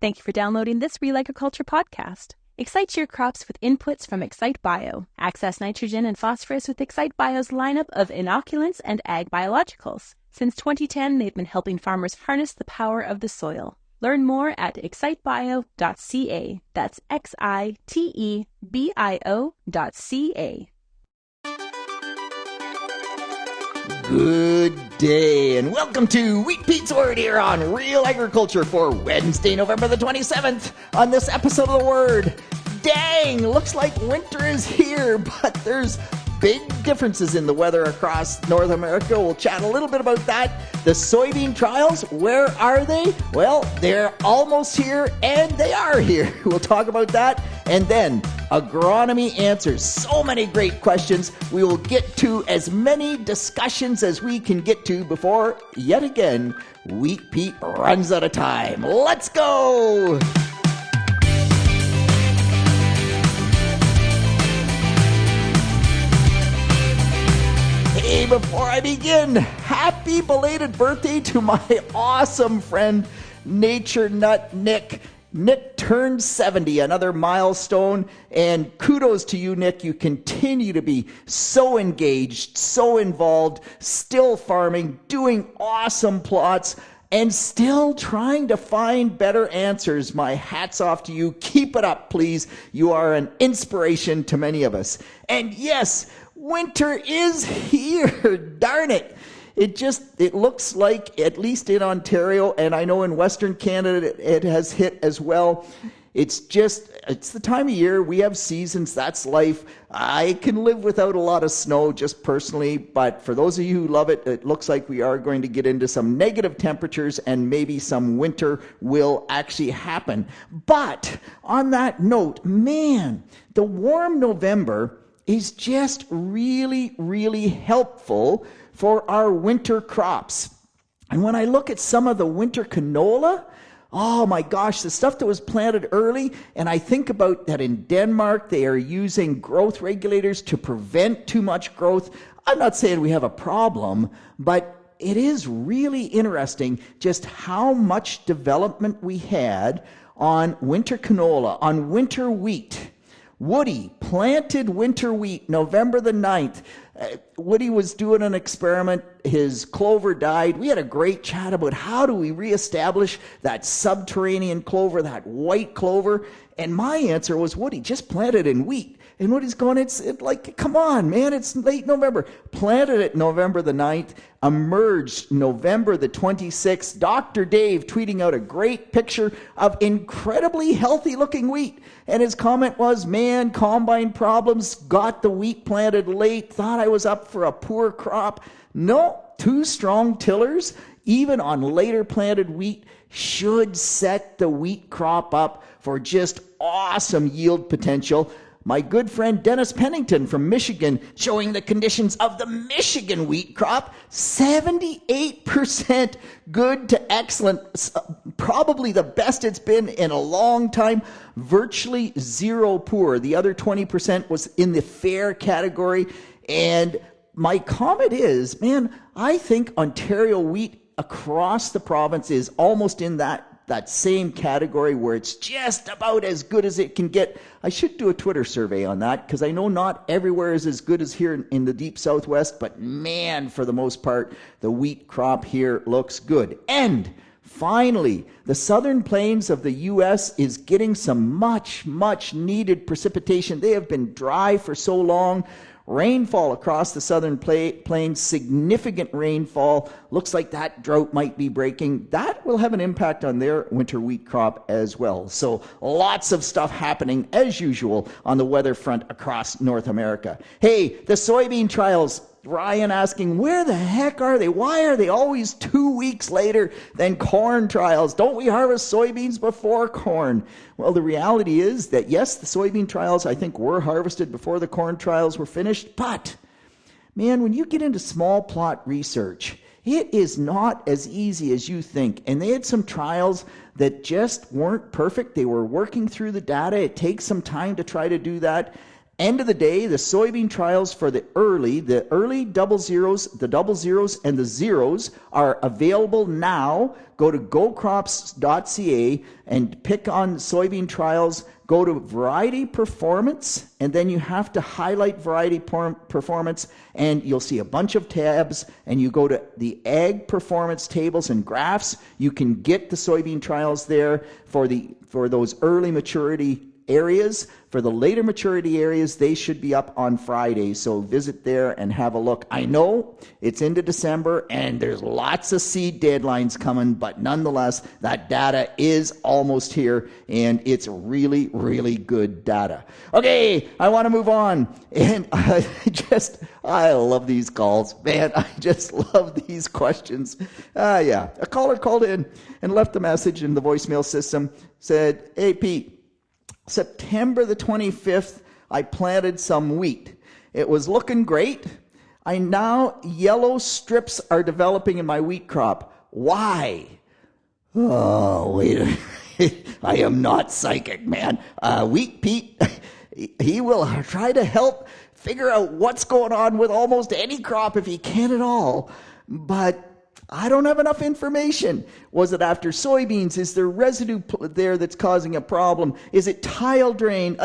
Thank you for downloading this RealAgriculture podcast. Excite your crops with inputs from Excite Bio. Access nitrogen and phosphorus with Excite Bio's lineup of inoculants and ag biologicals. Since 2010, they've been helping farmers harness the power of the soil. Learn more at excitebio.ca. That's XITEBIO.ca. Good day, and welcome to Wheat Pete's Word here on Real Agriculture for Wednesday, November the 27th. On this episode of The Word, dang, looks like winter is here, but there's big differences in the weather across North America. We'll chat a little bit about that. The soybean trials, where are they? Well, they're almost here, and they are here. We'll talk about that. And then agronomy answers. So many great questions. We will get to as many discussions as we can get to before, yet again, Wheat Pete runs out of time. Let's go! Hey, before I begin, happy belated birthday to my awesome friend, Nature Nut Nick. Nick turned 70, another milestone, and kudos to you, Nick. You continue to be so engaged, so involved, still farming, doing awesome plots, and still trying to find better answers. My hat's off to you. Keep it up, please. You are an inspiration to many of us. And yes, winter is here. Darn it. It looks like, at least in Ontario, and I know in Western Canada it has hit as well. It's the time of year. We have seasons. That's life. I can live without a lot of snow just personally, but for those of you who love it, it looks like we are going to get into some negative temperatures and maybe some winter will actually happen. But on that note, man, the warm November is just really, really helpful for our winter crops. And when I look at some of the winter canola, oh my gosh, the stuff that was planted early, and I think about that in Denmark, they are using growth regulators to prevent too much growth. I'm not saying we have a problem, but it is really interesting just how much development we had on winter canola, on winter wheat. Woody planted winter wheat November the 9th. Woody was doing an experiment. His clover died. We had a great chat about how do we reestablish that subterranean clover, that white clover. And my answer was, Woody, just plant it in wheat. And Woody's going, come on, man, it's late November. Planted it November the 9th, emerged November the 26th. Dr. Dave tweeting out a great picture of incredibly healthy looking wheat. And his comment was, man, combine problems, got the wheat planted late, thought I was up for a poor crop. No, 2 strong tillers, even on later planted wheat, should set the wheat crop up for just awesome yield potential. My good friend Dennis Pennington from Michigan showing the conditions of the Michigan wheat crop, 78% good to excellent, probably the best it's been in a long time, virtually zero poor. The other 20% was in the fair category. And my comment is, man, I think Ontario wheat across the province is almost in that same category where it's just about as good as it can get. I should do a Twitter survey on that because I know not everywhere is as good as here in the deep southwest, but man, for the most part, the wheat crop here looks good. And finally, the southern plains of the U.S. is getting some much, much needed precipitation. They have been dry for so long. Rainfall across the southern plains, significant rainfall. Looks like that drought might be breaking. That will have an impact on their winter wheat crop as well. So lots of stuff happening as usual on the weather front across North America. Hey, the soybean trials. Ryan asking, where the heck are they? Why are they always 2 weeks later than corn trials? Don't we harvest soybeans before corn? Well, the reality is that, yes, the soybean trials, I think, were harvested before the corn trials were finished. But, man, when you get into small plot research, it is not as easy as you think. And they had some trials that just weren't perfect. They were working through the data. It takes some time to try to do that. End of the day, the soybean trials for the early double zeros, the double zeros, and the zeros are available now. Go to gocrops.ca and pick on soybean trials. Go to variety performance, and then you have to highlight variety performance, and you'll see a bunch of tabs, and you go to the ag performance tables and graphs. You can get the soybean trials there for those early maturity areas. For the later maturity areas, they should be up on Friday, so visit there and have a look. I know it's into December and there's lots of seed deadlines coming, but nonetheless, that data is almost here, and it's really, really good data. Okay, I want to move on, and I love these calls, man. I just love these questions. A caller called in and left a message in the voicemail system, said, "Hey, Pete, September the 25th, I planted some wheat. It was looking great. Yellow strips are developing in my wheat crop. Why?" Oh, wait a minute. I am not psychic, man. Wheat Pete, he will try to help figure out what's going on with almost any crop if he can at all. But I don't have enough information. Was it after soybeans? Is there residue there that's causing a problem? Is it tile drain?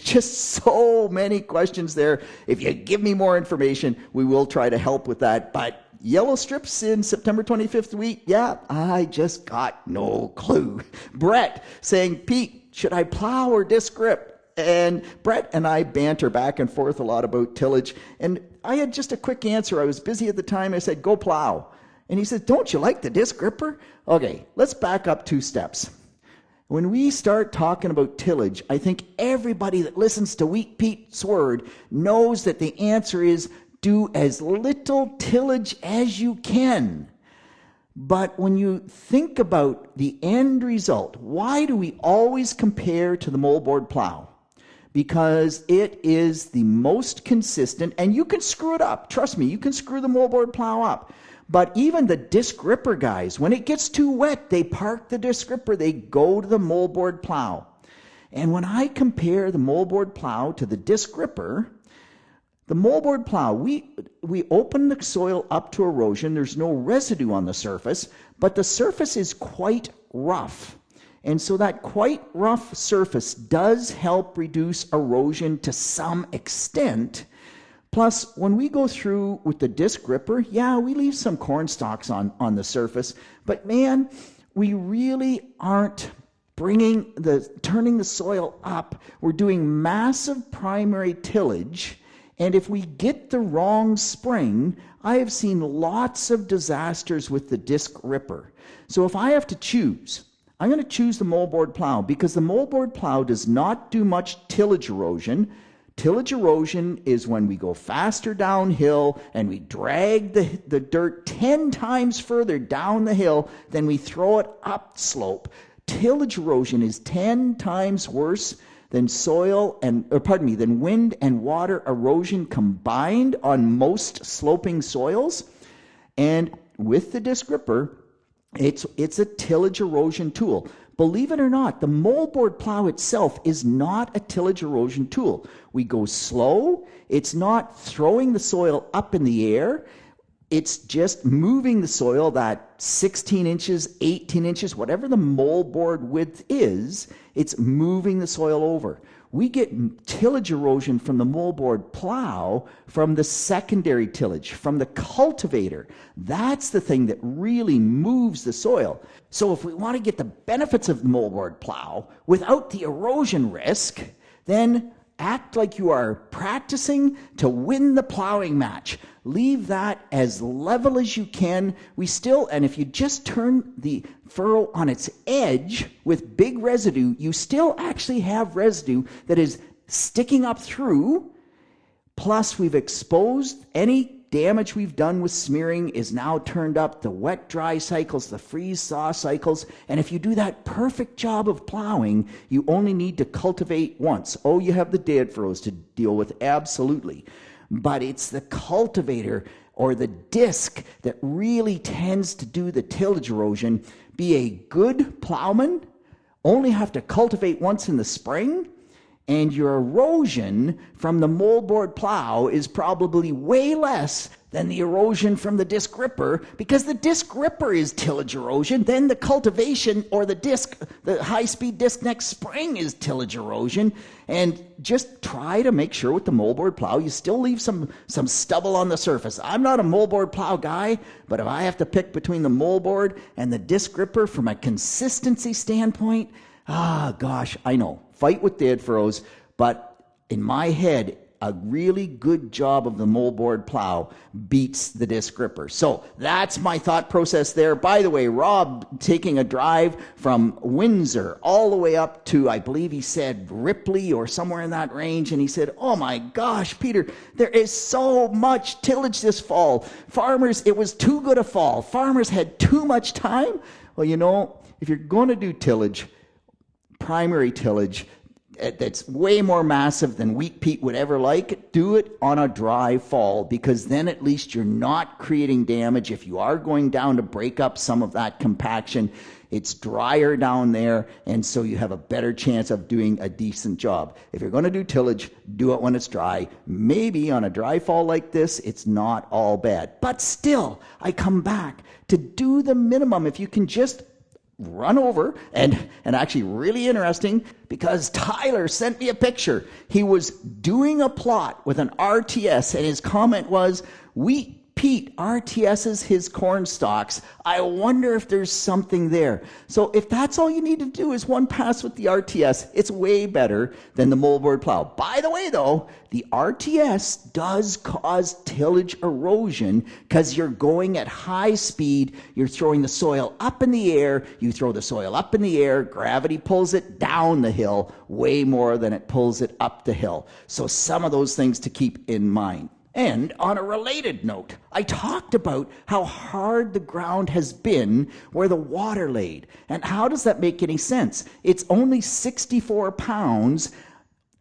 Just so many questions there. If you give me more information, we will try to help with that. But yellow strips in September 25th wheat? Yeah, I just got no clue. Brett saying, "Pete, should I plow or disc grip?" And Brett and I banter back and forth a lot about tillage. And I had just a quick answer. I was busy at the time. I said, "Go plow." And he said, "Don't you like the disc gripper?" Okay, let's back up 2 steps. When we start talking about tillage, I think everybody that listens to Wheat Pete's word knows that the answer is do as little tillage as you can. But when you think about the end result, why do we always compare to the moldboard plow? Because it is the most consistent, and you can screw it up. Trust me, you can screw the moldboard plow up. But even the disc gripper guys, when it gets too wet, they park the disc gripper, they go to the moldboard plow. And when I compare the moldboard plow to the disc gripper, the moldboard plow, we open the soil up to erosion. There's no residue on the surface, but the surface is quite rough. And so that quite rough surface does help reduce erosion to some extent. Plus, when we go through with the disc gripper, we leave some corn stalks on the surface, but man, we really aren't turning the soil up. We're doing massive primary tillage, and if we get the wrong spring, I have seen lots of disasters with the disc ripper. So if I have to choose, I'm going to choose the moldboard plow, because the moldboard plow does not do much tillage erosion. Tillage erosion is when we go faster downhill and we drag the dirt 10 times further down the hill than we throw it up slope. Tillage erosion is 10 times worse than than wind and water erosion combined on most sloping soils. And with the disc gripper, it's a tillage erosion tool. Believe it or not, the moldboard plow itself is not a tillage erosion tool. We go slow. It's not throwing the soil up in the air. It's just moving the soil that 16 inches, 18 inches, whatever the moldboard width is, it's moving the soil over. We get tillage erosion from the moldboard plow from the secondary tillage, from the cultivator. That's the thing that really moves the soil. So if we want to get the benefits of the moldboard plow without the erosion risk, then act like you are practicing to win the plowing match. Leave that as level as you can. And if you just turn the furrow on its edge with big residue, you still actually have residue that is sticking up through. Plus, we've exposed any damage we've done with smearing is now turned up, the wet-dry cycles, the freeze-thaw cycles. And if you do that perfect job of plowing, you only need to cultivate once. Oh, you have the dead furrows to deal with, absolutely. But it's the cultivator or the disc that really tends to do the tillage erosion. Be a good plowman, only have to cultivate once in the spring, and your erosion from the moldboard plow is probably way less than the erosion from the disc gripper, because the disc gripper is tillage erosion, then the cultivation or the high-speed disc neck spring is tillage erosion. And just try to make sure with the moldboard plow you still leave some stubble on the surface. I'm not a moldboard plow guy, but if I have to pick between the moldboard and the disc gripper from a consistency standpoint, gosh, I know, fight with dead furrows, but in my head, a really good job of the moldboard plow beats the disc gripper. So that's my thought process there. By the way, Rob taking a drive from Windsor all the way up to, I believe he said Ripley or somewhere in that range, and he said, oh my gosh, Peter, there is so much tillage this fall. Farmers, it was too good a fall. Farmers had too much time. Well, you know, if you're going to do tillage, primary tillage, that's way more massive than wheat Pete would ever like, do it on a dry fall, because then at least you're not creating damage. If you are going down to break up some of that compaction, it's drier down there, and so you have a better chance of doing a decent job. If you're going to do tillage, do it when it's dry. Maybe on a dry fall like this, it's not all bad. But still, I come back to do the minimum. If you can just run over, and actually really interesting, because Tyler sent me a picture. He was doing a plot with an RTS, and his comment was, Pete RTS's his corn stalks. I wonder if there's something there. So if that's all you need to do is one pass with the RTS, it's way better than the moldboard plow. By the way, though, the RTS does cause tillage erosion because you're going at high speed. You're throwing the soil up in the air. You throw the soil up in the air. Gravity pulls it down the hill way more than it pulls it up the hill. So some of those things to keep in mind. And on a related note, I talked about how hard the ground has been where the water laid. And how does that make any sense? It's only 64 pounds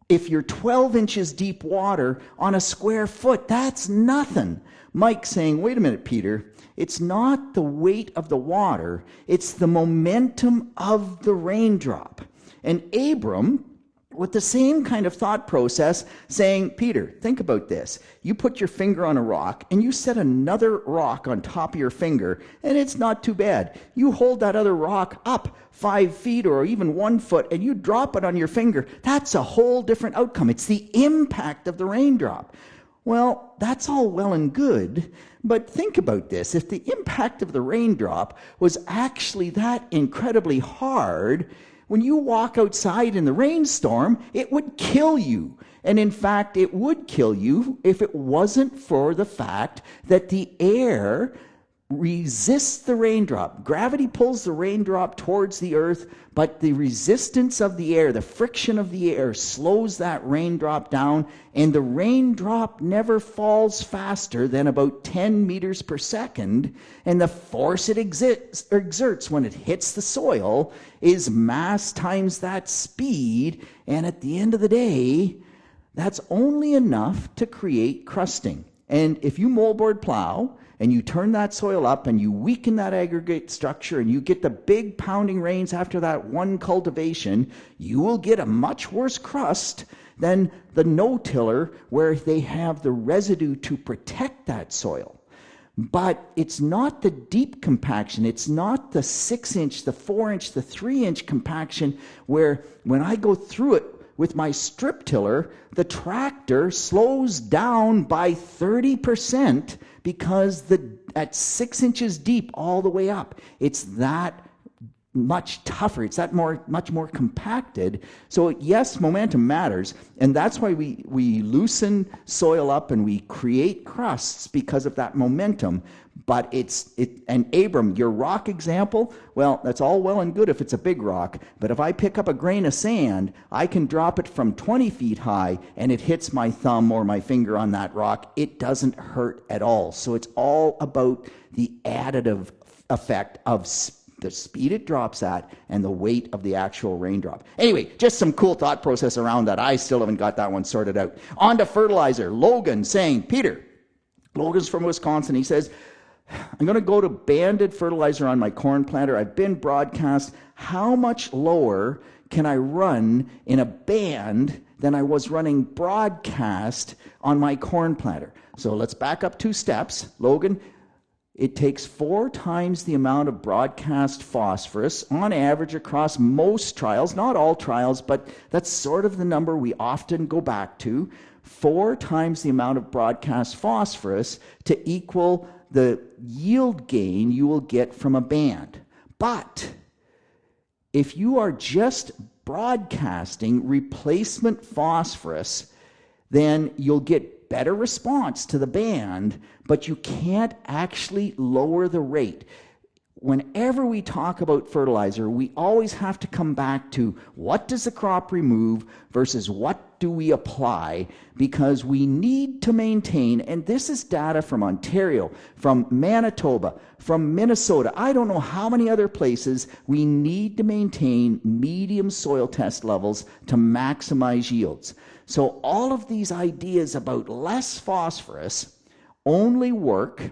if you're 12 inches deep water on a square foot. That's nothing. Mike saying, wait a minute, Peter, it's not the weight of the water, it's the momentum of the raindrop. And Abram, with the same kind of thought process, saying, Peter, think about this. You put your finger on a rock and you set another rock on top of your finger, and it's not too bad. You hold that other rock up 5 feet or even 1 foot and you drop it on your finger. That's a whole different outcome. It's the impact of the raindrop. Well, that's all well and good, but think about this. If the impact of the raindrop was actually that incredibly hard, when you walk outside in the rainstorm, it would kill you. And in fact, it would kill you if it wasn't for the fact that the air resists the raindrop. Gravity pulls the raindrop towards the earth, but the resistance of the air, the friction of the air, slows that raindrop down, and the raindrop never falls faster than about 10 meters per second, and the force it exerts when it hits the soil is mass times that speed, and at the end of the day, that's only enough to create crusting. And if you moldboard plow, and you turn that soil up and you weaken that aggregate structure and you get the big pounding rains after that one cultivation, you will get a much worse crust than the no-tiller where they have the residue to protect that soil. But it's not the deep compaction. It's not the 6-inch, the 4-inch, the 3-inch compaction where when I go through it with my strip tiller, the tractor slows down by 30% because at 6 inches deep all the way up, it's that much tougher. It's that much more compacted. So yes, momentum matters, and that's why we loosen soil up and we create crusts because of that momentum. But and Abram, your rock example, well, that's all well and good if it's a big rock, but if I pick up a grain of sand, I can drop it from 20 feet high and it hits my thumb or my finger on that rock. It doesn't hurt at all. So it's all about the additive effect of the speed it drops at and the weight of the actual raindrop. Anyway, just some cool thought process around that. I still haven't got that one sorted out. On to fertilizer. Logan saying, Peter, Logan's from Wisconsin. He says, I'm going to go to banded fertilizer on my corn planter. I've been broadcast. How much lower can I run in a band than I was running broadcast on my corn planter? So let's back up 2 steps. Logan, it takes 4 times the amount of broadcast phosphorus on average across most trials, not all trials, but that's sort of the number we often go back to. 4 times the amount of broadcast phosphorus to equal the yield gain you will get from a band. But if you are just broadcasting replacement phosphorus, then you'll get better response to the band, but you can't actually lower the rate. Whenever we talk about fertilizer, we always have to come back to what does the crop remove versus what do we apply, because we need to maintain, and this is data from Ontario, from Manitoba, from Minnesota, I don't know how many other places, we need to maintain medium soil test levels to maximize yields. So all of these ideas about less phosphorus only work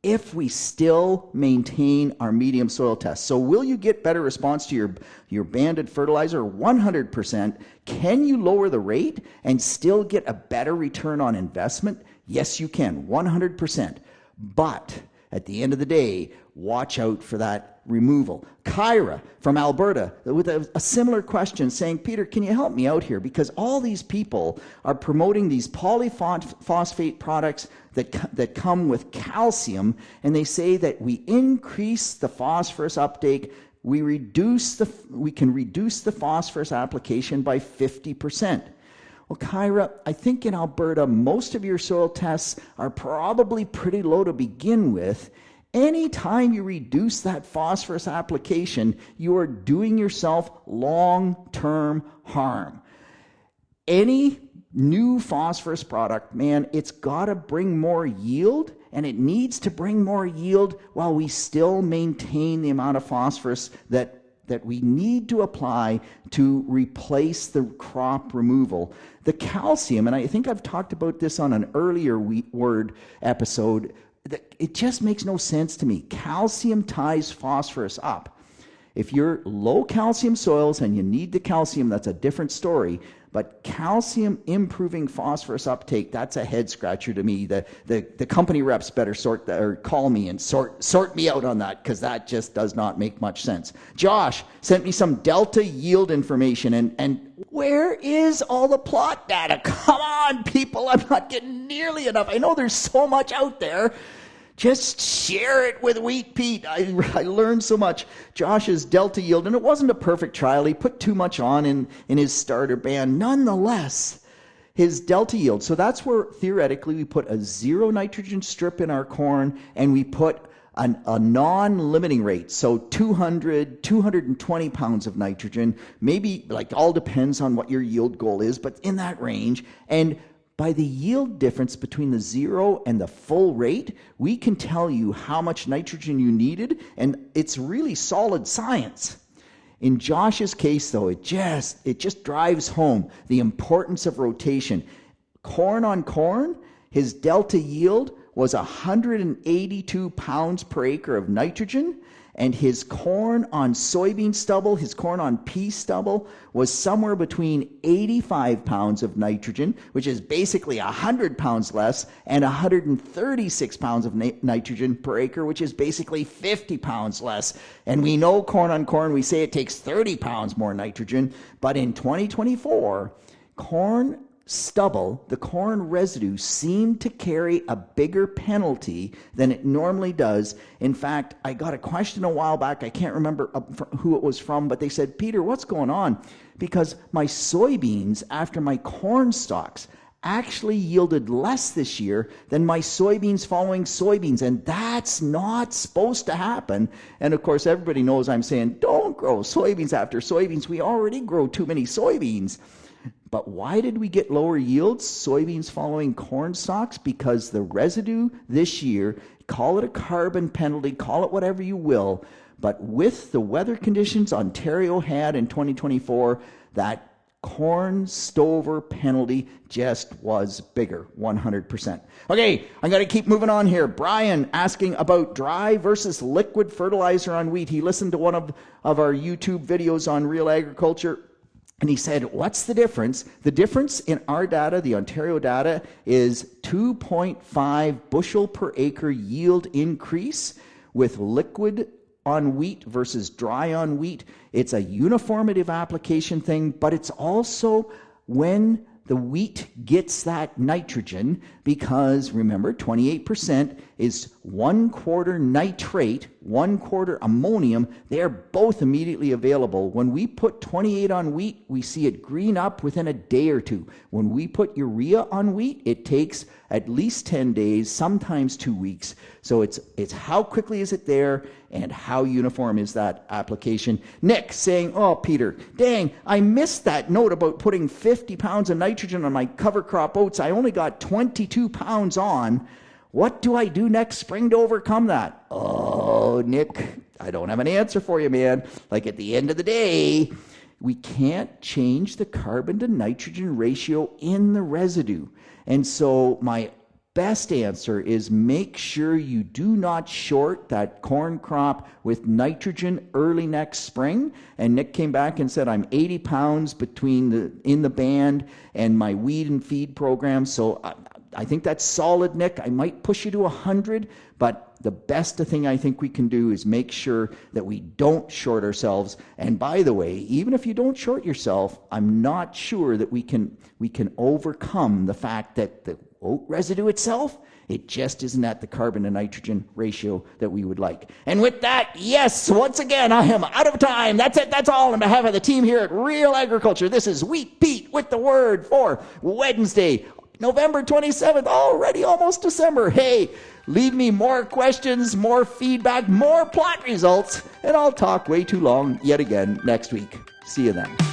if we still maintain our medium soil test. So will you get better response to your banded fertilizer? 100%. Can you lower the rate and still get a better return on investment? Yes, you can, 100%. But at the end of the day, watch out for that removal. Kyra from Alberta with a similar question saying, Peter, can you help me out here? Because all these people are promoting these polyphosphate products that come with calcium, and they say that we increase the phosphorus uptake, we can reduce the phosphorus application by 50%. Well, Kyra, I think in Alberta, most of your soil tests are probably pretty low to begin with. Anytime you reduce that phosphorus application, you are doing yourself long-term harm. Any new phosphorus product, man, it's got to bring more yield, and it needs to bring more yield while we still maintain the amount of phosphorus that we need to apply to replace the crop removal. The calcium, and I think I've talked about this on an earlier word episode, it just makes no sense to me. Calcium ties phosphorus up. If you're low calcium soils and you need the calcium, that's a different story. But calcium improving phosphorus uptake, that's a head scratcher to me. The company reps better call me and sort me out on that, because that just does not make much sense. Josh sent me some delta yield information, and where is all the plot data? Come on, people, I'm not getting nearly enough. I know there's so much out there. Just share it with Wheat Pete. I learned so much. Josh's delta yield, and it wasn't a perfect trial. He put too much on in his starter band. Nonetheless, his delta yield. So that's where theoretically we put a 0 nitrogen strip in our corn, and we put a non-limiting rate. So 220 pounds of nitrogen, maybe, like, all depends on what your yield goal is, but in that range. And by the yield difference between the 0 and the full rate, we can tell you how much nitrogen you needed, and it's really solid science. In Josh's case, though, it just drives home the importance of rotation. Corn on corn, his delta yield was 182 pounds per acre of nitrogen, and his corn on soybean stubble, his corn on pea stubble, was somewhere between 85 pounds of nitrogen, which is basically 100 pounds less, and 136 pounds of nitrogen per acre, which is basically 50 pounds less. And we know corn on corn, we say it takes 30 pounds more nitrogen, but in 2024, corn stubble, the corn residue, seemed to carry a bigger penalty than it normally does. In fact, I got a question a while back, I can't remember who it was from, but they said, Peter, what's going on? Because my soybeans after my corn stalks actually yielded less this year than my soybeans following soybeans, and that's not supposed to happen. And of course, everybody knows I'm saying, don't grow soybeans after soybeans. We already grow too many soybeans. But why did we get lower yields, soybeans following corn stalks? Because the residue this year, call it a carbon penalty, call it whatever you will, but with the weather conditions Ontario had in 2024, that corn stover penalty just was bigger, 100%. Okay, I'm going to keep moving on here. Brian asking about dry versus liquid fertilizer on wheat. He listened to one of our YouTube videos on Real Agriculture, and he said, what's the difference? The difference in our data, the Ontario data, is 2.5 bushel per acre yield increase with liquid on wheat versus dry on wheat. It's a uniformative application thing, but it's also when the wheat gets that nitrogen, because remember, 28% is 1/4 nitrate, 1/4 ammonium. They are both immediately available. When we put 28 on wheat, we see it green up within a day or two. When we put urea on wheat, it takes at least 10 days, sometimes 2 weeks. So it's how quickly is it there and how uniform is that application. Nick saying, oh, Peter, dang, I missed that note about putting 50 pounds of nitrogen on my cover crop oats. I only got 22 pounds on. What do I do next spring to overcome that? Oh, Nick, I don't have an answer for you, man. Like at the end of the day, we can't change the carbon to nitrogen ratio in the residue. And so my best answer is make sure you do not short that corn crop with nitrogen early next spring. And Nick came back and said, I'm 80 pounds in the band and my weed and feed program. So I think that's solid, Nick. I might push you to 100, but the best thing I think we can do is make sure that we don't short ourselves. And by the way, even if you don't short yourself, I'm not sure that we can overcome the fact that the oat residue itself, it just isn't at the carbon to nitrogen ratio that we would like. And with that, yes, once again, I am out of time. That's it. That's all on behalf of the team here at Real Agriculture. This is Wheat Pete with the word for Wednesday, November 27th, already almost December. Hey, leave me more questions, more feedback, more plot results, and I'll talk way too long yet again next week. See you then.